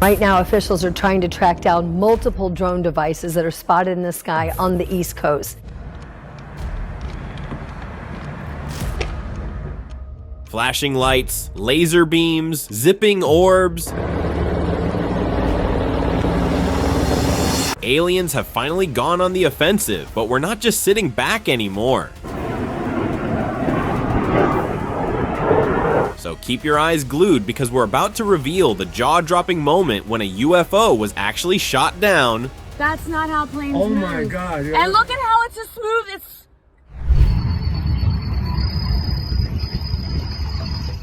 Right now, officials are trying to track down multiple drone devices that are spotted in the sky on the East Coast. Flashing lights, laser beams, zipping orbs. Aliens have finally gone on the offensive, but we're not just sitting back anymore. So keep your eyes glued because we're about to reveal the jaw-dropping moment when a UFO was actually shot down. That's not how planes move. Oh my God. Yeah. And look at how it's a smooth,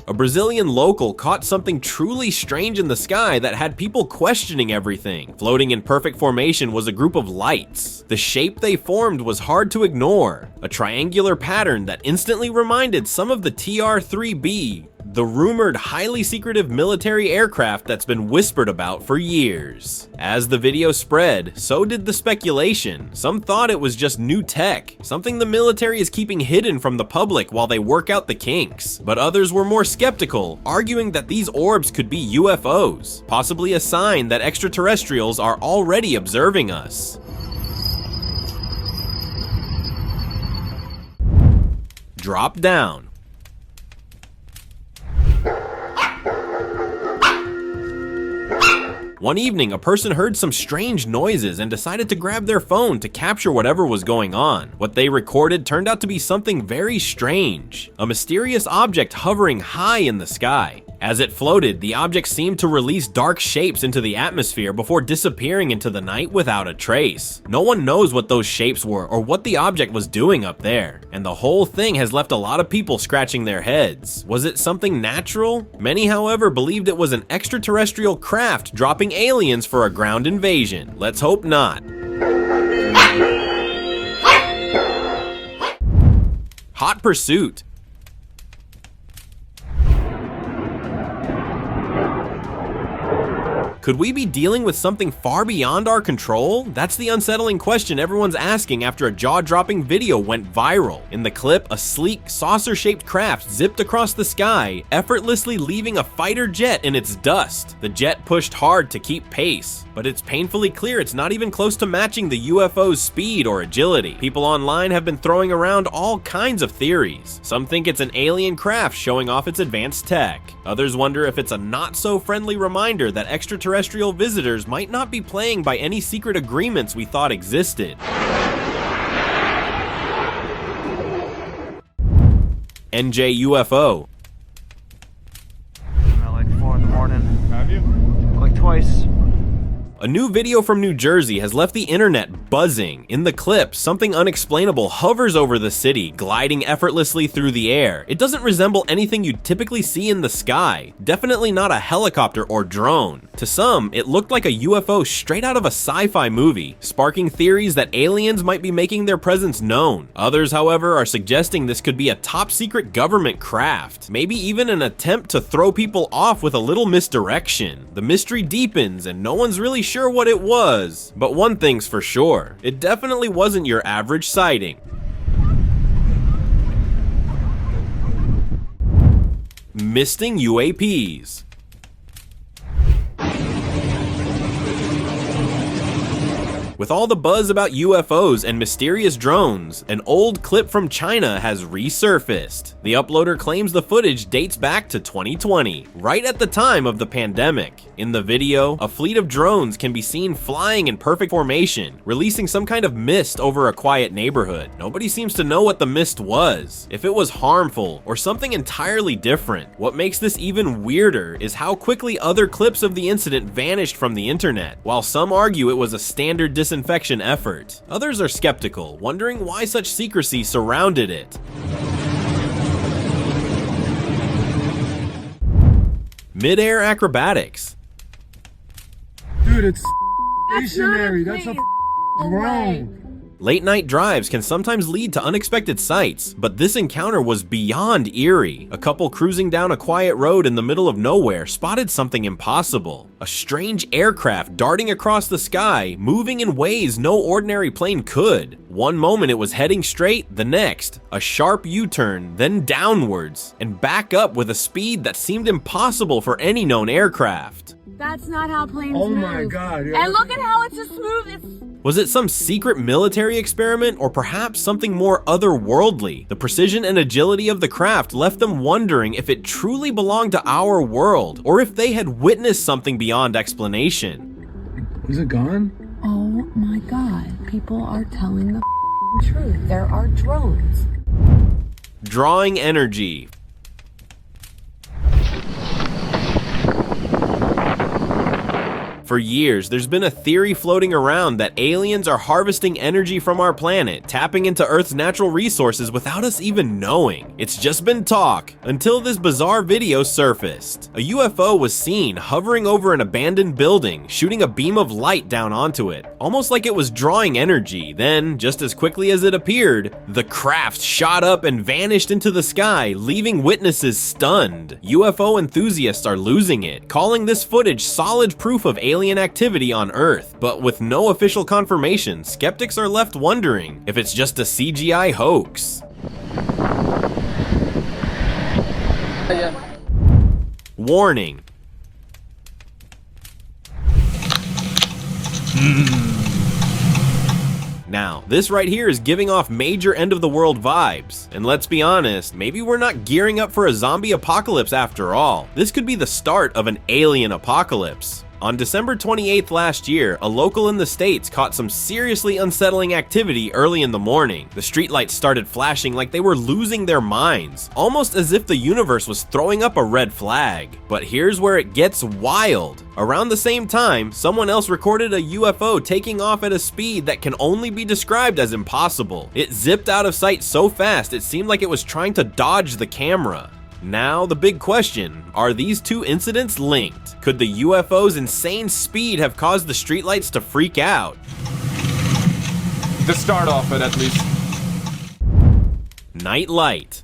A Brazilian local caught something truly strange in the sky that had people questioning everything. Floating in perfect formation was a group of lights. The shape they formed was hard to ignore, a triangular pattern that instantly reminded some of the TR-3B, the rumored highly secretive military aircraft that's been whispered about for years. As the video spread, so did the speculation. Some thought it was just new tech, something the military is keeping hidden from the public while they work out the kinks. But others were more skeptical, arguing that these orbs could be UFOs, possibly a sign that extraterrestrials are already observing us. Drop down. One evening, a person heard some strange noises and decided to grab their phone to capture whatever was going on. What they recorded turned out to be something very strange, a mysterious object hovering high in the sky. As it floated, the object seemed to release dark shapes into the atmosphere before disappearing into the night without a trace. No one knows what those shapes were or what the object was doing up there, and the whole thing has left a lot of people scratching their heads. Was it something natural? Many, however, believed it was an extraterrestrial craft dropping aliens for a ground invasion. Let's hope not. Hot pursuit. Could we be dealing with something far beyond our control? That's the unsettling question everyone's asking after a jaw-dropping video went viral. In the clip, a sleek, saucer-shaped craft zipped across the sky, effortlessly leaving a fighter jet in its dust. The jet pushed hard to keep pace, but it's painfully clear it's not even close to matching the UFO's speed or agility. People online have been throwing around all kinds of theories. Some think it's an alien craft showing off its advanced tech. Others wonder if it's a not-so-friendly reminder that extraterrestrial visitors might not be playing by any secret agreements we thought existed. NJ UFO. At like 4 in the morning. Have you? Like twice. A new video from New Jersey has left the internet buzzing. In the clip, something unexplainable hovers over the city, gliding effortlessly through the air. It doesn't resemble anything you'd typically see in the sky. Definitely not a helicopter or drone. To some, it looked like a UFO straight out of a sci-fi movie, sparking theories that aliens might be making their presence known. Others, however, are suggesting this could be a top-secret government craft, maybe even an attempt to throw people off with a little misdirection. The mystery deepens, and no one's really sure what it was. But one thing's for sure, it definitely wasn't your average sighting. Misting UAPs. With all the buzz about UFOs and mysterious drones, an old clip from China has resurfaced. The uploader claims the footage dates back to 2020, right at the time of the pandemic. In the video, a fleet of drones can be seen flying in perfect formation, releasing some kind of mist over a quiet neighborhood. Nobody seems to know what the mist was, if it was harmful, or something entirely different. What makes this even weirder is how quickly other clips of the incident vanished from the internet. While some argue it was a standard disinfection effort, others are skeptical, wondering why such secrecy surrounded it. Mid-air acrobatics. Dude, it's stationary. That's a drone. Late-night drives can sometimes lead to unexpected sights, but this encounter was beyond eerie. A couple cruising down a quiet road in the middle of nowhere spotted something impossible. A strange aircraft darting across the sky, moving in ways no ordinary plane could. One moment it was heading straight, the next, a sharp U-turn, then downwards, and back up with a speed that seemed impossible for any known aircraft. That's not how planes Oh move. my God. Yeah, And look at how it's a smooth. It's Was it some secret military experiment, or perhaps something more otherworldly? The precision and agility of the craft left them wondering if it truly belonged to our world, or if they had witnessed something beyond explanation. Is it gone? oh my God! People are telling the truth. There are drones. Drawing energy. For years, there's been a theory floating around that aliens are harvesting energy from our planet, tapping into Earth's natural resources without us even knowing. It's just been talk, until this bizarre video surfaced. A UFO was seen hovering over an abandoned building, shooting a beam of light down onto it, almost like it was drawing energy. Then, just as quickly as it appeared, the craft shot up and vanished into the sky, leaving witnesses stunned. UFO enthusiasts are losing it, calling this footage solid proof of alien activity on Earth. But with no official confirmation, skeptics are left wondering if it's just a CGI hoax. Warning. Now, this right here is giving off major end of the world vibes. And let's be honest, maybe we're not gearing up for a zombie apocalypse after all. This could be the start of an alien apocalypse. On December 28th last year, a local in the States caught some seriously unsettling activity early in the morning. The streetlights started flashing like they were losing their minds, almost as if the universe was throwing up a red flag. But here's where it gets wild. Around the same time, someone else recorded a UFO taking off at a speed that can only be described as impossible. It zipped out of sight so fast it seemed like it was trying to dodge the camera. Now, the big question, are these two incidents linked? Could the UFO's insane speed have caused the streetlights to freak out? To start off with, at least. Night light.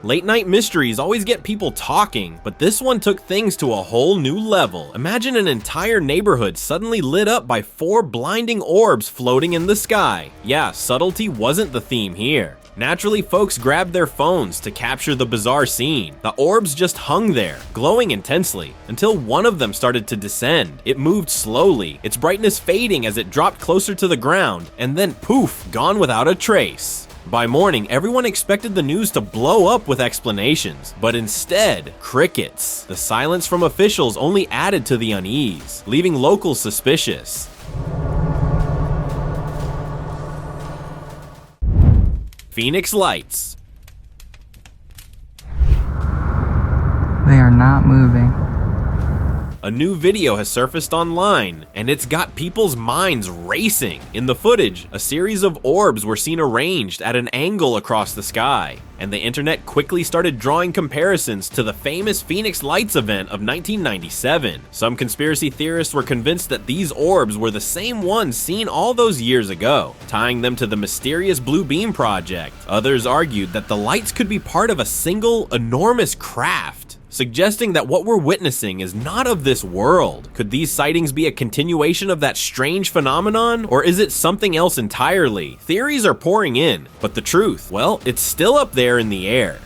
Late night mysteries always get people talking, but this one took things to a whole new level. Imagine an entire neighborhood suddenly lit up by 4 blinding orbs floating in the sky. Yeah, subtlety wasn't the theme here. Naturally, folks grabbed their phones to capture the bizarre scene. The orbs just hung there, glowing intensely, until one of them started to descend. It moved slowly, its brightness fading as it dropped closer to the ground, and then poof, gone without a trace. By morning, everyone expected the news to blow up with explanations, but instead, crickets. The silence from officials only added to the unease, leaving locals suspicious. Phoenix lights. They are not moving. A new video has surfaced online, and it's got people's minds racing. In the footage, a series of orbs were seen arranged at an angle across the sky, and the internet quickly started drawing comparisons to the famous Phoenix Lights event of 1997. Some conspiracy theorists were convinced that these orbs were the same ones seen all those years ago, tying them to the mysterious Blue Beam project. Others argued that the lights could be part of a single, enormous craft, suggesting that what we're witnessing is not of this world. Could these sightings be a continuation of that strange phenomenon, or is it something else entirely? Theories are pouring in, but the truth, well, it's still up there in the air.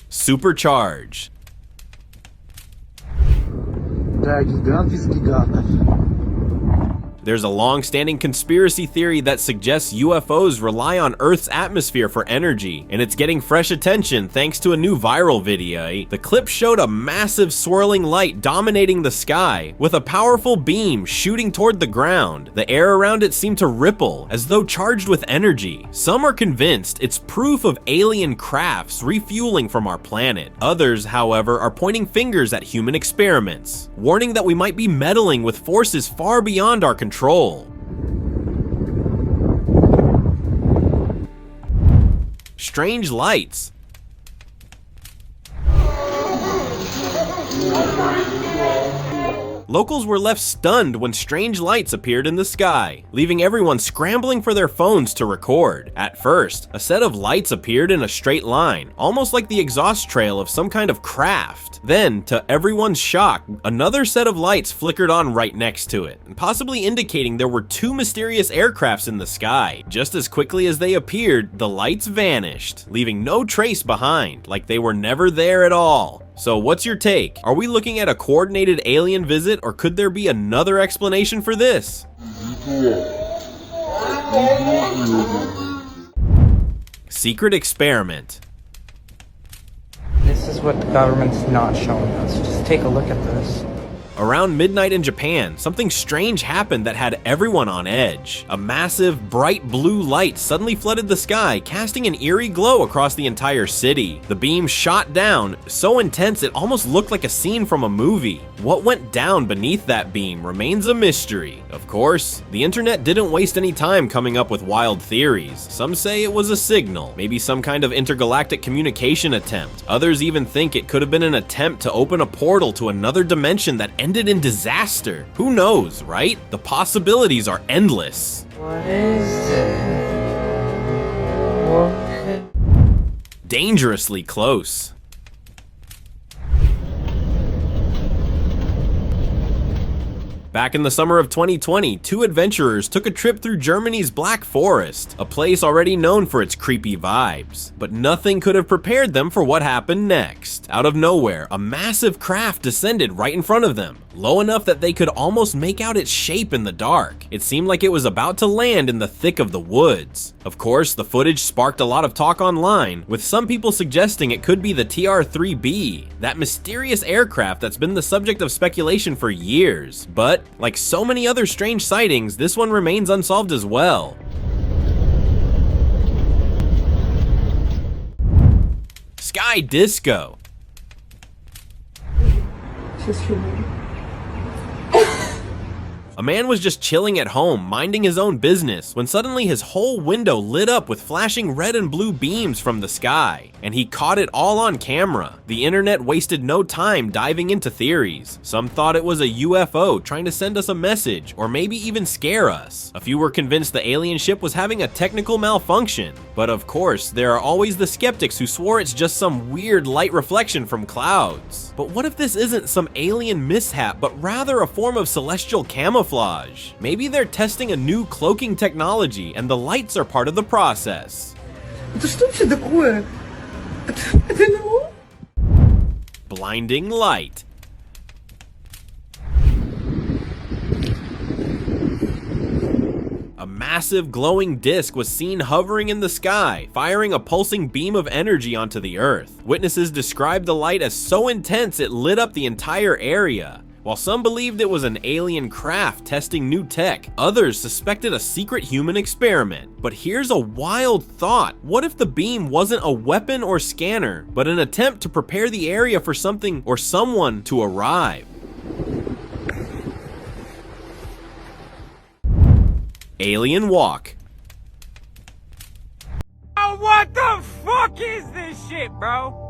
Supercharge. There's a long-standing conspiracy theory that suggests UFOs rely on Earth's atmosphere for energy, and it's getting fresh attention thanks to a new viral video. The clip showed a massive swirling light dominating the sky, with a powerful beam shooting toward the ground. The air around it seemed to ripple, as though charged with energy. Some are convinced it's proof of alien crafts refueling from our planet. Others, however, are pointing fingers at human experiments, warning that we might be meddling with forces far beyond our control. Strange lights. locals were left stunned when strange lights appeared in the sky, leaving everyone scrambling for their phones to record. At first, a set of lights appeared in a straight line, almost like the exhaust trail of some kind of craft. Then, to everyone's shock, another set of lights flickered on right next to it, possibly indicating there were two mysterious aircrafts in the sky. Just as quickly as they appeared, the lights vanished, leaving no trace behind, like they were never there at all. So what's your take? Are we looking at a coordinated alien visit, or could there be another explanation for this? Secret experiment. This is what the government's not showing us. Just take a look at this. Around midnight in Japan, something strange happened that had everyone on edge. A massive, bright blue light suddenly flooded the sky, casting an eerie glow across the entire city. The beam shot down, so intense it almost looked like a scene from a movie. What went down beneath that beam remains a mystery. Of course, the internet didn't waste any time coming up with wild theories. Some say it was a signal, maybe some kind of intergalactic communication attempt. Others even think it could have been an attempt to open a portal to another dimension that ended in disaster. Who knows, right? The possibilities are endless. What is it? What? Dangerously close. Back in the summer of 2020, two adventurers took a trip through Germany's Black Forest, a place already known for its creepy vibes. But nothing could have prepared them for what happened next. Out of nowhere, a massive craft descended right in front of them, low enough that they could almost make out its shape in the dark. It seemed like it was about to land in the thick of the woods. Of course, the footage sparked a lot of talk online, with some people suggesting it could be the TR-3B, that mysterious aircraft that's been the subject of speculation for years. But like so many other strange sightings, this one remains unsolved as well. Sky disco. A man was just chilling at home, minding his own business, when suddenly his whole window lit up with flashing red and blue beams from the sky, and he caught it all on camera. The internet wasted no time diving into theories. Some thought it was a UFO trying to send us a message, or maybe even scare us. A few were convinced the alien ship was having a technical malfunction. But of course, there are always the skeptics who swore it's just some weird light reflection from clouds. But what if this isn't some alien mishap, but rather a form of celestial camouflage? Maybe they're testing a new cloaking technology and the lights are part of the process. Blinding light. A massive glowing disc was seen hovering in the sky, firing a pulsing beam of energy onto the earth. Witnesses described the light as so intense it lit up the entire area. While some believed it was an alien craft testing new tech, others suspected a secret human experiment. But here's a wild thought. What if the beam wasn't a weapon or scanner, but an attempt to prepare the area for something or someone to arrive? Alien walk. Oh, what the fuck is this shit, bro?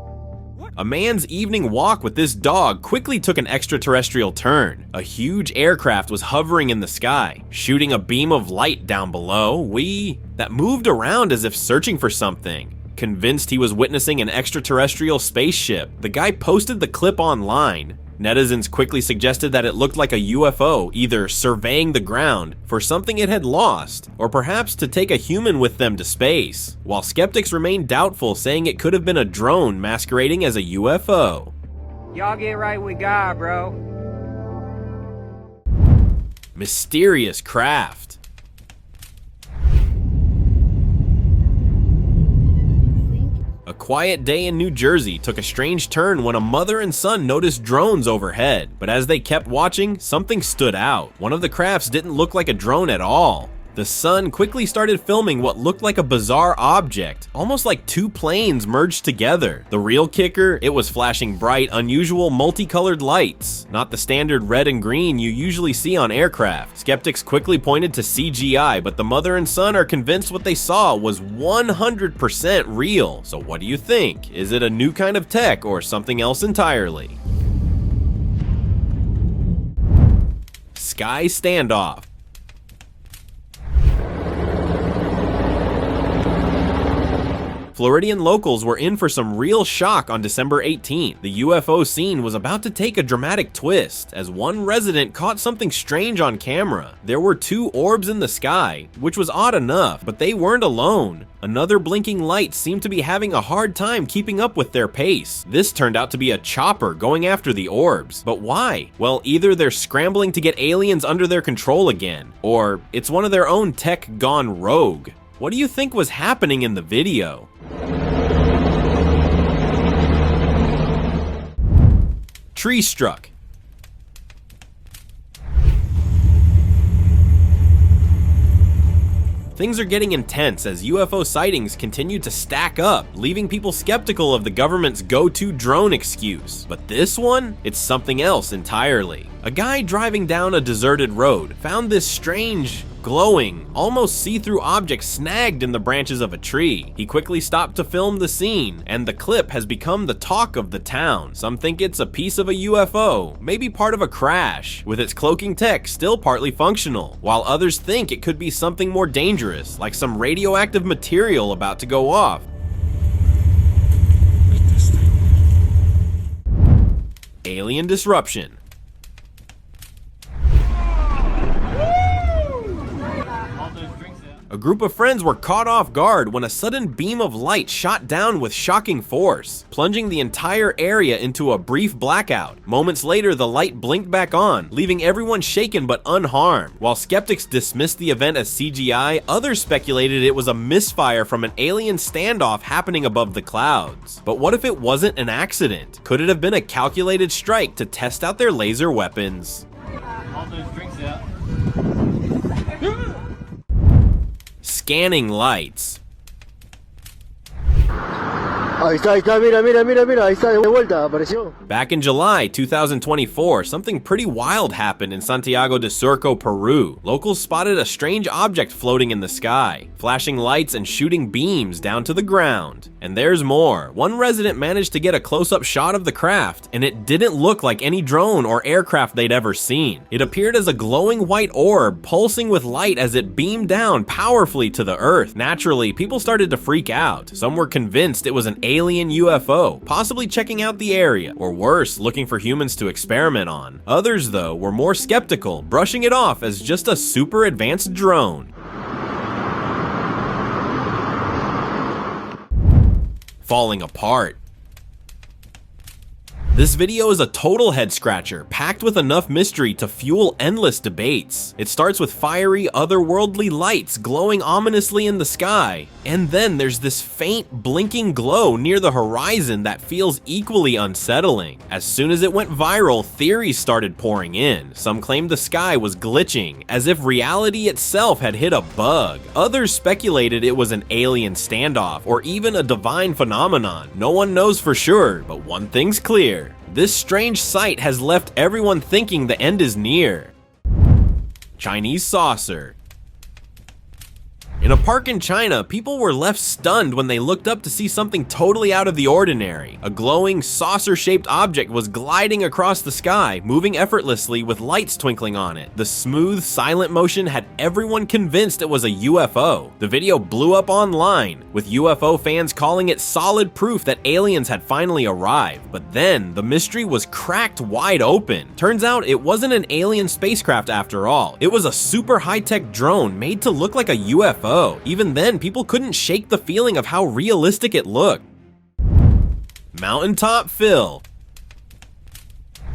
A man's evening walk with this dog quickly took an extraterrestrial turn. A huge aircraft was hovering in the sky, shooting a beam of light down below, that moved around as if searching for something. Convinced he was witnessing an extraterrestrial spaceship, the guy posted the clip online. Netizens quickly suggested that it looked like a UFO, either surveying the ground for something it had lost, or perhaps to take a human with them to space, while skeptics remained doubtful, saying it could have been a drone masquerading as a UFO. Y'all get right with God, bro. Mysterious craft. A quiet day in New Jersey took a strange turn when a mother and son noticed drones overhead. But as they kept watching, something stood out. One of the crafts didn't look like a drone at all. The son quickly started filming what looked like a bizarre object, almost like two planes merged together. The real kicker, it was flashing bright, unusual, multicolored lights, not the standard red and green you usually see on aircraft. Skeptics quickly pointed to CGI, but the mother and son are convinced what they saw was 100% real. So what do you think? Is it a new kind of tech or something else entirely? sky standoff. Floridian locals were in for some real shock on December 18th. The UFO scene was about to take a dramatic twist, as one resident caught something strange on camera. There were 2 orbs in the sky, which was odd enough, but they weren't alone. Another blinking light seemed to be having a hard time keeping up with their pace. This turned out to be a chopper going after the orbs. But why? Well, either they're scrambling to get aliens under their control again, or it's one of their own tech gone rogue. What do you think was happening in the video? Tree struck. Things are getting intense as UFO sightings continue to stack up, leaving people skeptical of the government's go-to drone excuse. But this one? It's something else entirely. A guy driving down a deserted road found this strange, glowing, almost see-through object snagged in the branches of a tree. He quickly stopped to film the scene, and the clip has become the talk of the town. Some think it's a piece of a UFO, maybe part of a crash, with its cloaking tech still partly functional, while others think it could be something more dangerous, like some radioactive material about to go off. Alien disruption. A group of friends were caught off guard when a sudden beam of light shot down with shocking force, plunging the entire area into a brief blackout. Moments later, the light blinked back on, leaving everyone shaken but unharmed. While skeptics dismissed the event as CGI, others speculated it was a misfire from an alien standoff happening above the clouds. But what if it wasn't an accident? Could it have been a calculated strike to test out their laser weapons? All those drinks out. Scanning lights. Ahí está, mira, ahí está de vuelta, apareció. Back in July 2024, something pretty wild happened in Santiago de Surco, Peru. Locals spotted a strange object floating in the sky, flashing lights and shooting beams down to the ground. And there's more. One resident managed to get a close-up shot of the craft, and it didn't look like any drone or aircraft they'd ever seen. It appeared as a glowing white orb, pulsing with light as it beamed down powerfully to the earth. Naturally, people started to freak out. Some were convinced it was an alien UFO, possibly checking out the area, or worse, looking for humans to experiment on. Others, though, were more skeptical, brushing it off as just a super advanced drone. Falling apart. This video is a total head scratcher, packed with enough mystery to fuel endless debates. It starts with fiery, otherworldly lights glowing ominously in the sky, and then there's this faint, blinking glow near the horizon that feels equally unsettling. As soon as it went viral, theories started pouring in. Some claimed the sky was glitching, as if reality itself had hit a bug. Others speculated it was an alien standoff, or even a divine phenomenon. No one knows for sure, but one thing's clear. This strange sight has left everyone thinking the end is near. Chinese saucer. In a park in China, people were left stunned when they looked up to see something totally out of the ordinary. A glowing, saucer-shaped object was gliding across the sky, moving effortlessly with lights twinkling on it. The smooth, silent motion had everyone convinced it was a UFO. The video blew up online, with UFO fans calling it solid proof that aliens had finally arrived. But then, the mystery was cracked wide open. Turns out, it wasn't an alien spacecraft after all. It was a super high-tech drone made to look like a UFO. Even then, people couldn't shake the feeling of how realistic it looked. Mountaintop Phil.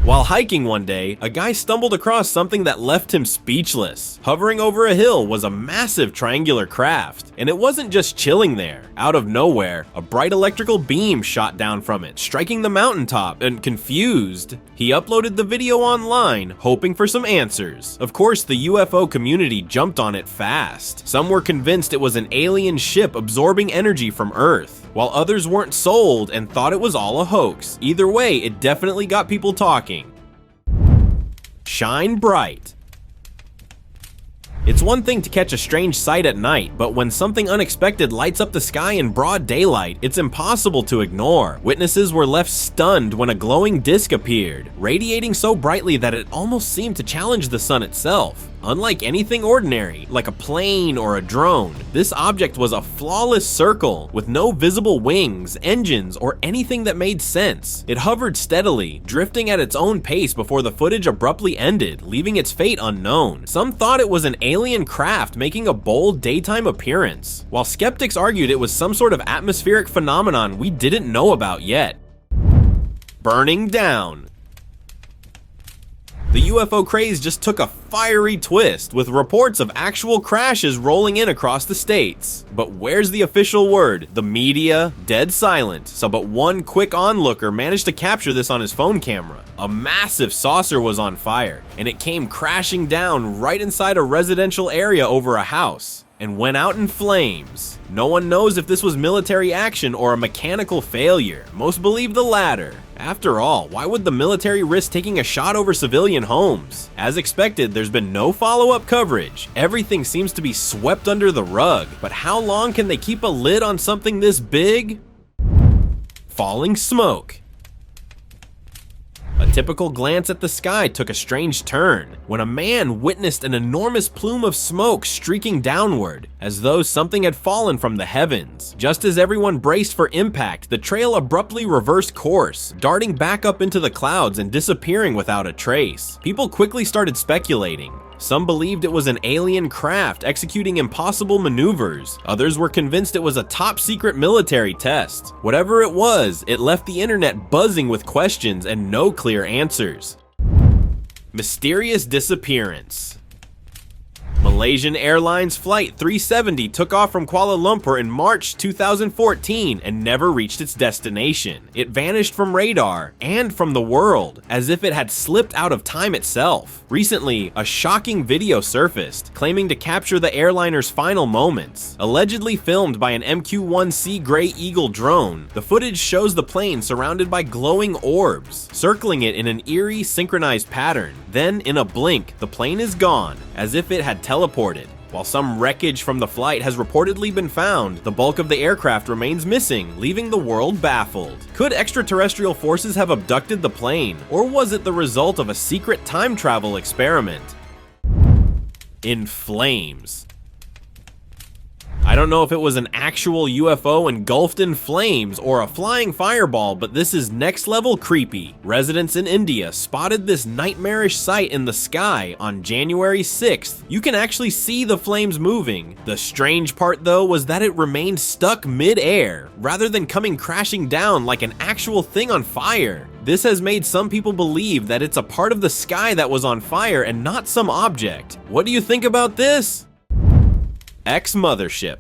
While hiking one day, a guy stumbled across something that left him speechless. Hovering over a hill was a massive triangular craft, and it wasn't just chilling there. Out of nowhere, a bright electrical beam shot down from it, striking the mountaintop, and confused, he uploaded the video online, hoping for some answers. Of course, the UFO community jumped on it fast. Some were convinced it was an alien ship absorbing energy from Earth, while others weren't sold and thought it was all a hoax. Either way, it definitely got people talking. Shine bright. It's one thing to catch a strange sight at night, but when something unexpected lights up the sky in broad daylight, it's impossible to ignore. Witnesses were left stunned when a glowing disc appeared, radiating so brightly that it almost seemed to challenge the sun itself. Unlike anything ordinary, like a plane or a drone, this object was a flawless circle with no visible wings, engines, or anything that made sense. It hovered steadily, drifting at its own pace before the footage abruptly ended, leaving its fate unknown. Some thought it was an alien craft making a bold daytime appearance, while skeptics argued it was some sort of atmospheric phenomenon we didn't know about yet. Burning down. The UFO craze just took a fiery twist, with reports of actual crashes rolling in across the states. But where's the official word? The media? Dead silent, so but one quick onlooker managed to capture this on his phone camera. A massive saucer was on fire, and it came crashing down right inside a residential area over a house, and went out in flames. No one knows if this was military action or a mechanical failure. Most believe the latter. After all, why would the military risk taking a shot over civilian homes? As expected, there's been no follow-up coverage. Everything seems to be swept under the rug. But how long can they keep a lid on something this big? Falling smoke. A typical glance at the sky took a strange turn when a man witnessed an enormous plume of smoke streaking downward, as though something had fallen from the heavens. Just as everyone braced for impact, the trail abruptly reversed course, darting back up into the clouds and disappearing without a trace. People quickly started speculating. Some believed it was an alien craft executing impossible maneuvers. Others were convinced it was a top-secret military test. Whatever it was, it left the internet buzzing with questions and no clear answers. Mysterious disappearance. Malaysian Airlines Flight 370 took off from Kuala Lumpur in March 2014 and never reached its destination. It vanished from radar and from the world, as if it had slipped out of time itself. Recently, a shocking video surfaced, claiming to capture the airliner's final moments. Allegedly filmed by an MQ-1C Grey Eagle drone, the footage shows the plane surrounded by glowing orbs, circling it in an eerie, synchronized pattern. Then, in a blink, the plane is gone, as if it had teleported. While some wreckage from the flight has reportedly been found, the bulk of the aircraft remains missing, leaving the world baffled. Could extraterrestrial forces have abducted the plane, or was it the result of a secret time travel experiment? In flames. I don't know if it was an actual UFO engulfed in flames or a flying fireball, but this is next level creepy. Residents in India spotted this nightmarish sight in the sky on January 6th. You can actually see the flames moving. The strange part though was that it remained stuck mid-air, rather than coming crashing down like an actual thing on fire. This has made some people believe that it's a part of the sky that was on fire and not some object. What do you think about this? Ex-mothership.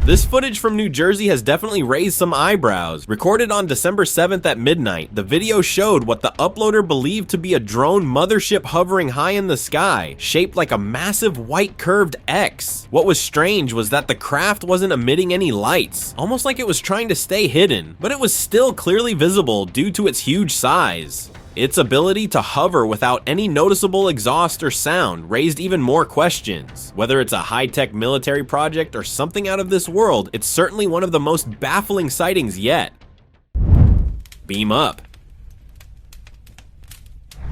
This footage from New Jersey has definitely raised some eyebrows. Recorded on December 7th at midnight, the video showed what the uploader believed to be a drone mothership hovering high in the sky, shaped like a massive white curved X. What was strange was that the craft wasn't emitting any lights, almost like it was trying to stay hidden, but it was still clearly visible due to its huge size. Its ability to hover without any noticeable exhaust or sound raised even more questions. Whether it's a high-tech military project or something out of this world, it's certainly one of the most baffling sightings yet. Beam up.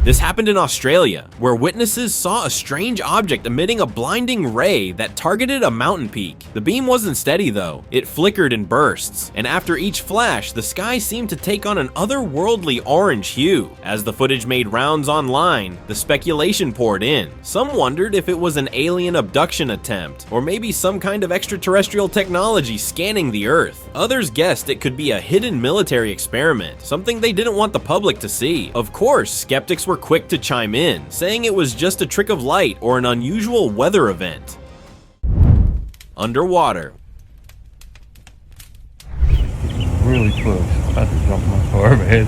This happened in Australia, where witnesses saw a strange object emitting a blinding ray that targeted a mountain peak. The beam wasn't steady though, it flickered in bursts, and after each flash, the sky seemed to take on an otherworldly orange hue. As the footage made rounds online, the speculation poured in. Some wondered if it was an alien abduction attempt, or maybe some kind of extraterrestrial technology scanning the Earth. Others guessed it could be a hidden military experiment, something they didn't want the public to see. Of course, skeptics were quick to chime in, saying it was just a trick of light or an unusual weather event. Underwater. Really close. I had to jump my car, man.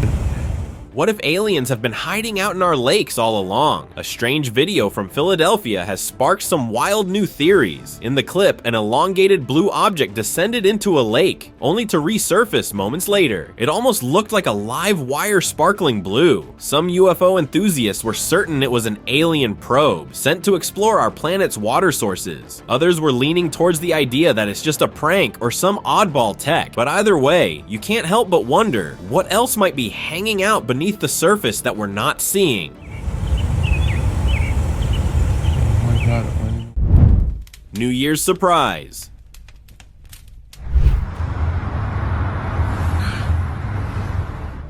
What if aliens have been hiding out in our lakes all along? A strange video from Philadelphia has sparked some wild new theories. In the clip, an elongated blue object descended into a lake, only to resurface moments later. It almost looked like a live wire sparkling blue. Some UFO enthusiasts were certain it was an alien probe sent to explore our planet's water sources. Others were leaning towards the idea that it's just a prank or some oddball tech. But either way, you can't help but wonder what else might be hanging out beneath the surface that we're not seeing. Oh my god. New Year's surprise.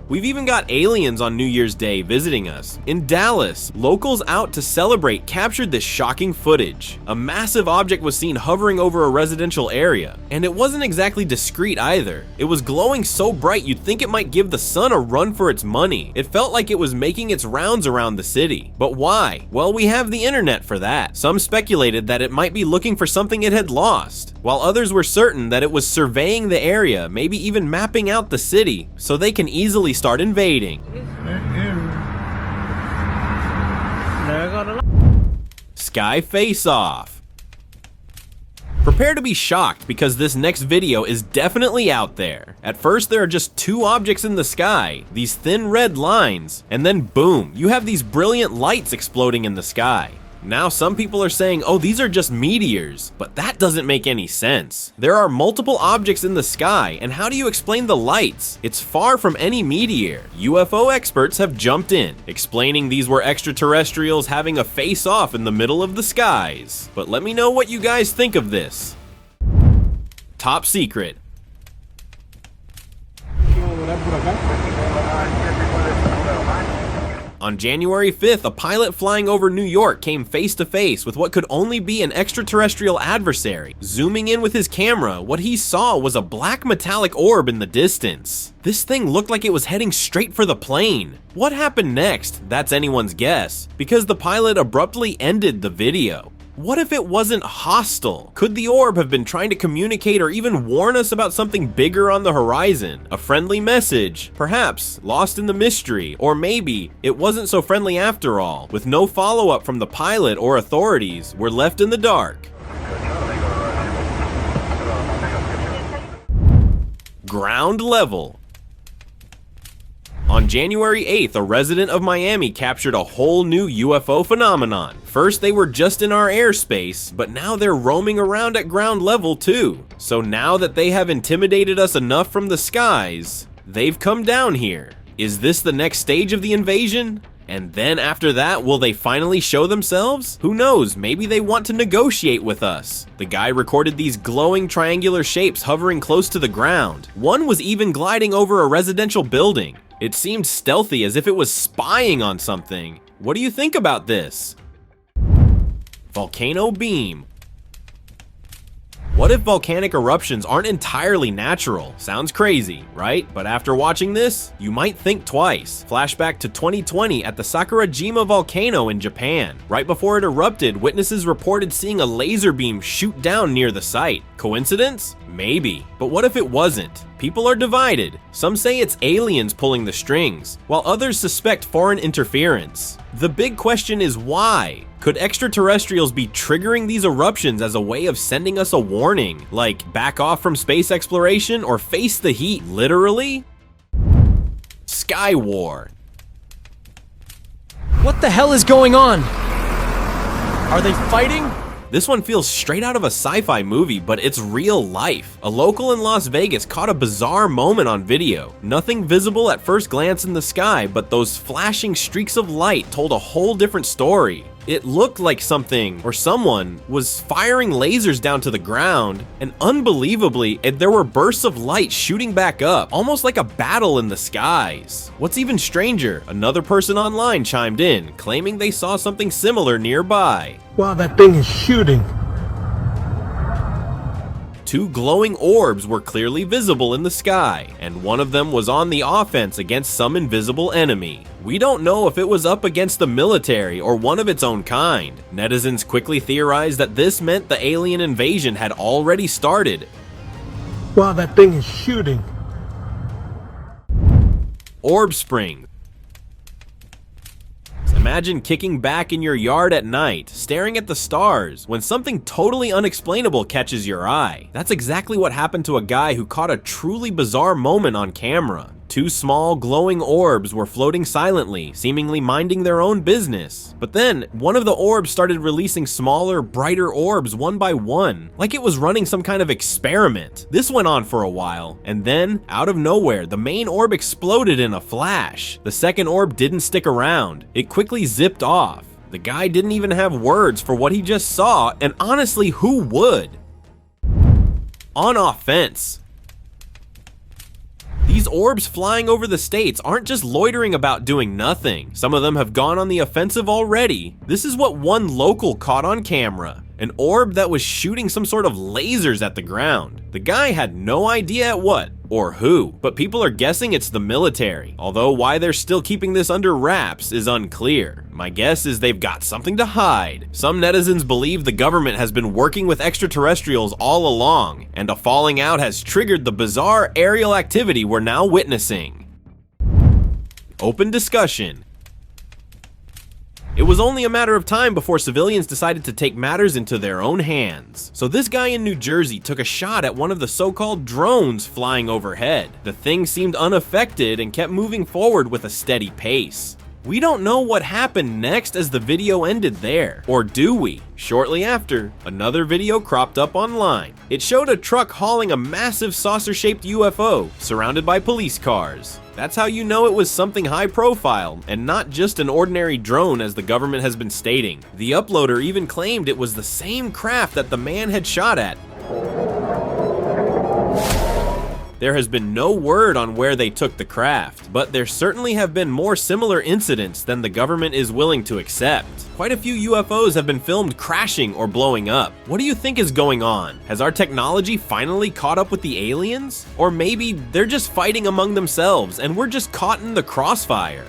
We've even got aliens on New Year's Day visiting us. In Dallas, locals out to celebrate captured this shocking footage. A massive object was seen hovering over a residential area, and it wasn't exactly discreet either. It was glowing so bright you'd think it might give the sun a run for its money. It felt like it was making its rounds around the city. But why? Well, we have the internet for that. Some speculated that it might be looking for something it had lost, while others were certain that it was surveying the area, maybe even mapping out the city, so they can easily start invading. Sky face-off. Prepare to be shocked because this next video is definitely out there. At first there are just two objects in the sky, these thin red lines, and then boom, you have these brilliant lights exploding in the sky. Now some people are saying, oh, these are just meteors, but that doesn't make any sense. There are multiple objects in the sky, and how do you explain the lights? It's far from any meteor. UFO experts have jumped in, explaining these were extraterrestrials having a face-off in the middle of the skies. But let me know what you guys think of this. Top secret. On January 5th, a pilot flying over New York came face to face with what could only be an extraterrestrial adversary. Zooming in with his camera, what he saw was a black metallic orb in the distance. This thing looked like it was heading straight for the plane. What happened next? That's anyone's guess, because the pilot abruptly ended the video. What if it wasn't hostile? Could the orb have been trying to communicate or even warn us about something bigger on the horizon? A friendly message? Perhaps lost in the mystery? Or maybe it wasn't so friendly after all? With no follow-up from the pilot or authorities, we're left in the dark. Ground level. On January 8th, a resident of Miami captured a whole new UFO phenomenon. First, they were just in our airspace, but now they're roaming around at ground level too. So now that they have intimidated us enough from the skies, they've come down here. Is this the next stage of the invasion? And then after that, will they finally show themselves? Who knows, maybe they want to negotiate with us. The guy recorded these glowing triangular shapes hovering close to the ground. One was even gliding over a residential building. It seemed stealthy, as if it was spying on something. What do you think about this? Volcano beam. What if volcanic eruptions aren't entirely natural? Sounds crazy, right? But after watching this, you might think twice. Flashback to 2020 at the Sakurajima volcano in Japan. Right before it erupted, witnesses reported seeing a laser beam shoot down near the site. Coincidence? Maybe. But what if it wasn't? People are divided. Some say it's aliens pulling the strings, while others suspect foreign interference. The big question is why? Could extraterrestrials be triggering these eruptions as a way of sending us a warning, like back off from space exploration or face the heat, literally? Sky War. What the hell is going on? Are they fighting? This one feels straight out of a sci-fi movie, but it's real life. A local in Las Vegas caught a bizarre moment on video. Nothing visible at first glance in the sky, but those flashing streaks of light told a whole different story. It looked like something or someone was firing lasers down to the ground, and unbelievably, there were bursts of light shooting back up, almost like a battle in the skies. What's even stranger, another person online chimed in, claiming they saw something similar nearby. Wow, that thing is shooting. Two glowing orbs were clearly visible in the sky, and one of them was on the offense against some invisible enemy. We don't know if it was up against the military or one of its own kind. Netizens quickly theorized that this meant the alien invasion had already started. Wow, that thing is shooting. Orb spring. Imagine kicking back in your yard at night, staring at the stars, when something totally unexplainable catches your eye. That's exactly what happened to a guy who caught a truly bizarre moment on camera. Two small, glowing orbs were floating silently, seemingly minding their own business. But then, one of the orbs started releasing smaller, brighter orbs one by one, like it was running some kind of experiment. This went on for a while, and then, out of nowhere, the main orb exploded in a flash. The second orb didn't stick around. It quickly zipped off. The guy didn't even have words for what he just saw, and honestly, who would? On offense. These orbs flying over the states aren't just loitering about doing nothing. Some of them have gone on the offensive already. This is what one local caught on camera. An orb that was shooting some sort of lasers at the ground. The guy had no idea at what or who, but people are guessing it's the military, although why they're still keeping this under wraps is unclear. My guess is they've got something to hide. Some netizens believe the government has been working with extraterrestrials all along, and a falling out has triggered the bizarre aerial activity we're now witnessing. Open discussion. It was only a matter of time before civilians decided to take matters into their own hands. So this guy in New Jersey took a shot at one of the so-called drones flying overhead. The thing seemed unaffected and kept moving forward with a steady pace. We don't know what happened next as the video ended there, or do we? Shortly after, another video cropped up online. It showed a truck hauling a massive saucer-shaped UFO surrounded by police cars. That's how you know it was something high profile and not just an ordinary drone as the government has been stating. The uploader even claimed it was the same craft that the man had shot at. There has been no word on where they took the craft, but there certainly have been more similar incidents than the government is willing to accept. Quite a few UFOs have been filmed crashing or blowing up. What do you think is going on? Has our technology finally caught up with the aliens? Or maybe they're just fighting among themselves and we're just caught in the crossfire?